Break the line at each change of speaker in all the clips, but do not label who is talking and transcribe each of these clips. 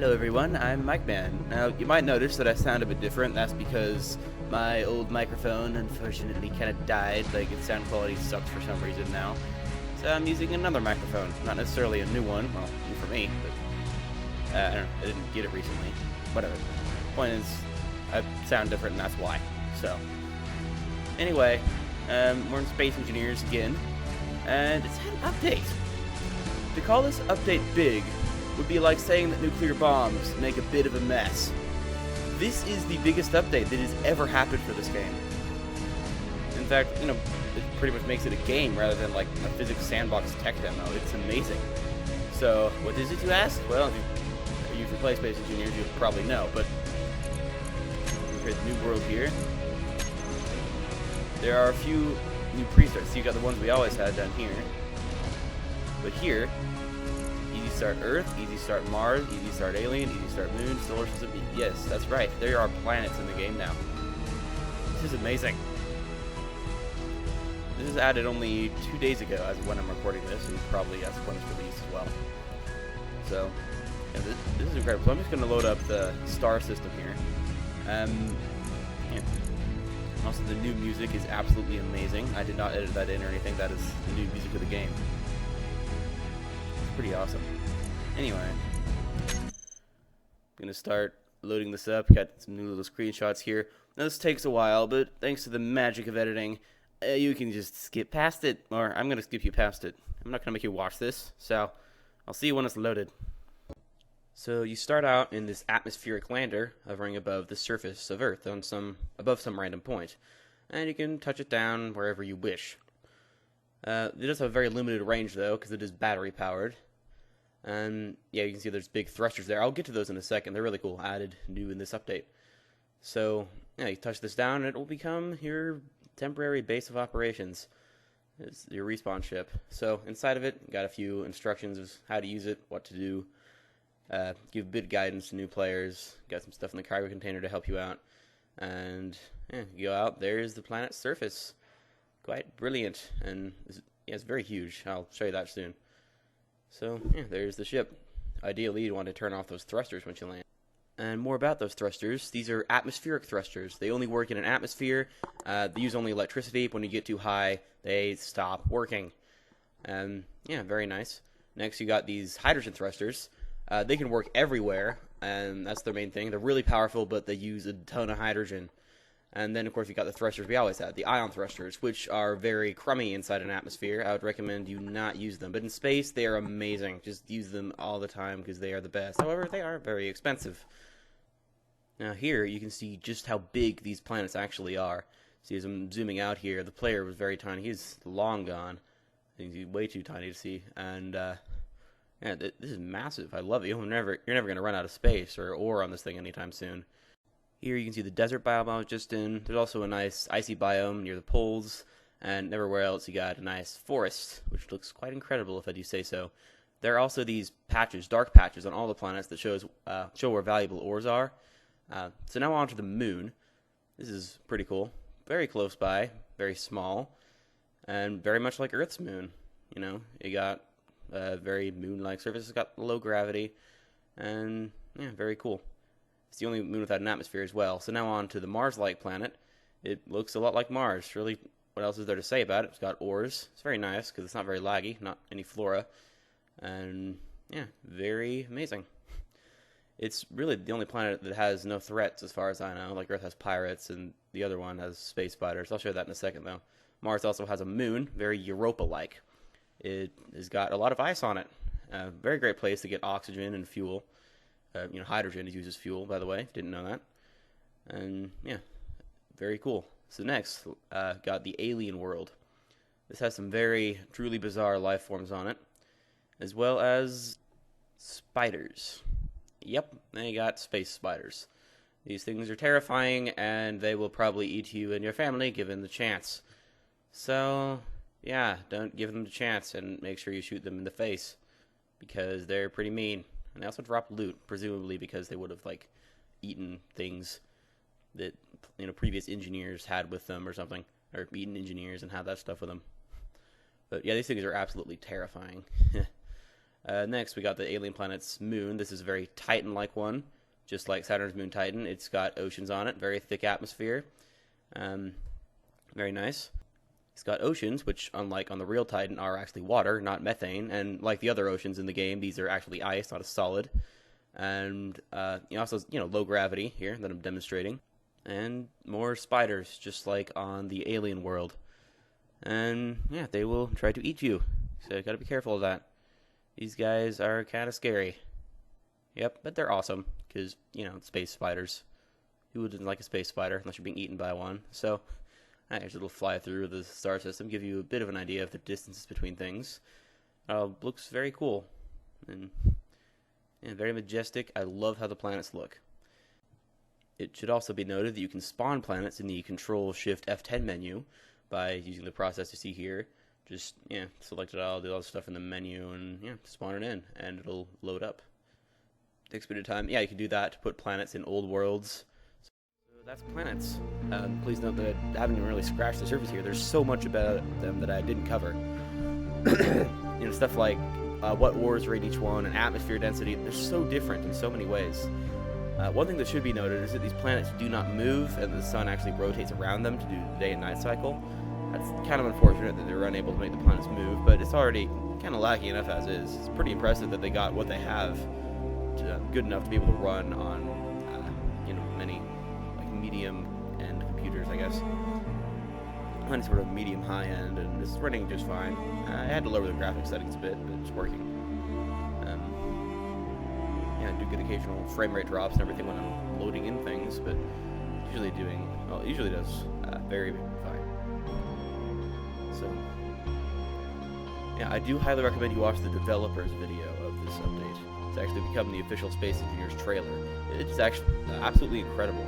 Hello everyone, I'm Mike Man. Now, you might notice that I sound a bit different. That's because my old microphone unfortunately kind of died. Like, its sound quality sucks for some reason now. So I'm using another microphone. Not necessarily a new one, well, new for me, but I don't know, I didn't get it recently. Whatever. Point is, I sound different and that's why. So, anyway, we're in Space Engineers again, and it's had an update. To call this update big would be like saying that nuclear bombs make a bit of a mess. This is the biggest update that has ever happened for this game. In fact, it pretty much makes it a game rather than like a physics sandbox tech demo. It's amazing. So, what is it, you ask? Well, if you play Space Engineers, you'll probably know, but we create the new world here. There are a few new prestarts. So you got the ones we always had down here. But here, Easy Start Earth, Easy Start Mars, Easy Start Alien, Easy Start Moon, Solar System. Yes, that's right. There are planets in the game now. This is amazing. This is added only 2 days ago as of when I'm recording this, and probably as of when it's released as well. So, yeah, this is incredible. So I'm just going to load up the star system here. Yeah. Also, the new music is absolutely amazing. I did not edit that in or anything. That is the new music of the game. Pretty awesome. Anyway, I'm gonna start loading this up. Got some new little screenshots here. Now this takes a while, but thanks to the magic of editing, you can just skip past it, or I'm gonna skip you past it. I'm not gonna make you watch this, so I'll see you when it's loaded. So you start out in this atmospheric lander hovering above the surface of Earth on above some random point, and you can touch it down wherever you wish. It does have a very limited range, though, because it is battery-powered. And, yeah, you can see there's big thrusters there. I'll get to those in a second. They're really cool, added new in this update. So, yeah, you touch this down, and it will become your temporary base of operations. It's your respawn ship. So, inside of it, you got a few instructions of how to use it, what to do. Give a bit of guidance to new players. Got some stuff in the cargo container to help you out. And, yeah, you go out. There's the planet's surface. Quite brilliant, and it's very huge. I'll show you that soon. So, yeah, there's the ship. Ideally, you'd want to turn off those thrusters once you land. And more about those thrusters. These are atmospheric thrusters. They only work in an atmosphere. They use only electricity. When you get too high, they stop working. And, yeah, very nice. Next, you got these hydrogen thrusters. They can work everywhere, and that's their main thing. They're really powerful, but they use a ton of hydrogen. And then, of course, you got the thrusters we always had, the ion thrusters, which are very crummy inside an atmosphere. I would recommend you not use them. But in space, they are amazing. Just use them all the time because they are the best. However, they are very expensive. Now here, you can see just how big these planets actually are. See, as I'm zooming out here, the player was very tiny. He's long gone. He's way too tiny to see. And, yeah, this is massive. I love it. You're never going to run out of space or ore on this thing anytime soon. Here you can see the desert biome I was just in. There's also a nice icy biome near the poles, and everywhere else you got a nice forest, which looks quite incredible if I do say so. There are also these patches, dark patches, on all the planets that show where valuable ores are. So now on to the moon. This is pretty cool. Very close by, very small, and very much like Earth's moon. You got a very moon-like surface. It's got low gravity, and yeah, very cool. It's the only moon without an atmosphere as well. So now on to the Mars-like planet. It looks a lot like Mars. Really, what else is there to say about it? It's got ores. It's very nice because it's not very laggy, not any flora. And, yeah, very amazing. It's really the only planet that has no threats as far as I know. Like Earth has pirates and the other one has space spiders. I'll show you that in a second, though. Mars also has a moon, very Europa-like. It has got a lot of ice on it. Very great place to get oxygen and fuel. Hydrogen is used as fuel, by the way. Didn't know that. And, yeah, very cool. So next, got the alien world. This has some very, truly bizarre life forms on it, as well as spiders. Yep, they got space spiders. These things are terrifying, and they will probably eat you and your family given the chance. So, yeah, don't give them the chance, and make sure you shoot them in the face, because they're pretty mean. And they also drop loot, presumably because they would have, eaten things that, previous engineers had with them or something. Or eaten engineers and had that stuff with them. But, yeah, these things are absolutely terrifying. Next, we got the alien planet's moon. This is a very Titan-like one, just like Saturn's moon Titan. It's got oceans on it, very thick atmosphere. Very nice. It's got oceans, which, unlike on the real Titan, are actually water, not methane. And like the other oceans in the game, these are actually ice, not a solid. And also, low gravity here that I'm demonstrating. And more spiders, just like on the alien world. And yeah, they will try to eat you, so you gotta be careful of that. These guys are kind of scary. Yep, but they're awesome, because, space spiders. Who wouldn't like a space spider unless you're being eaten by one? So, here's a little fly through the star system, give you a bit of an idea of the distances between things. Looks very cool, and very majestic. I love how the planets look. It should also be noted that you can spawn planets in the Control-Shift F10 menu by using the process you see here. Just, select it all, do all the stuff in the menu, and, spawn it in, and it'll load up. Takes a bit of time. Yeah, you can do that to put planets in old worlds. So that's planets. Please note that I haven't even really scratched the surface here. There's so much about them that I didn't cover. Stuff like what ores are in each one, and atmosphere density. They're so different in so many ways. One thing that should be noted is that these planets do not move, and the sun actually rotates around them to do the day and night cycle. That's kind of unfortunate that they were unable to make the planets move, but it's already kind of lacking enough as is. It's pretty impressive that they got what they have good enough to be able to run on, many medium-end computers, I guess. On sort of medium high-end, and it's running just fine. I had to lower the graphics settings a bit, but it's working. I do get occasional frame rate drops and everything when I'm loading in things, but it usually does very fine. So, I do highly recommend you watch the developer's video of this update. It's actually become the official Space Engineers trailer. It's actually absolutely incredible.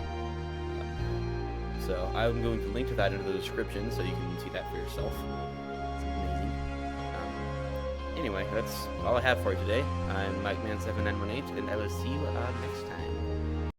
So I'm going to link to that into the description so you can see that for yourself. It's amazing. Anyway, that's all I have for you today. I'm MikeMan7918, and I will see you next time.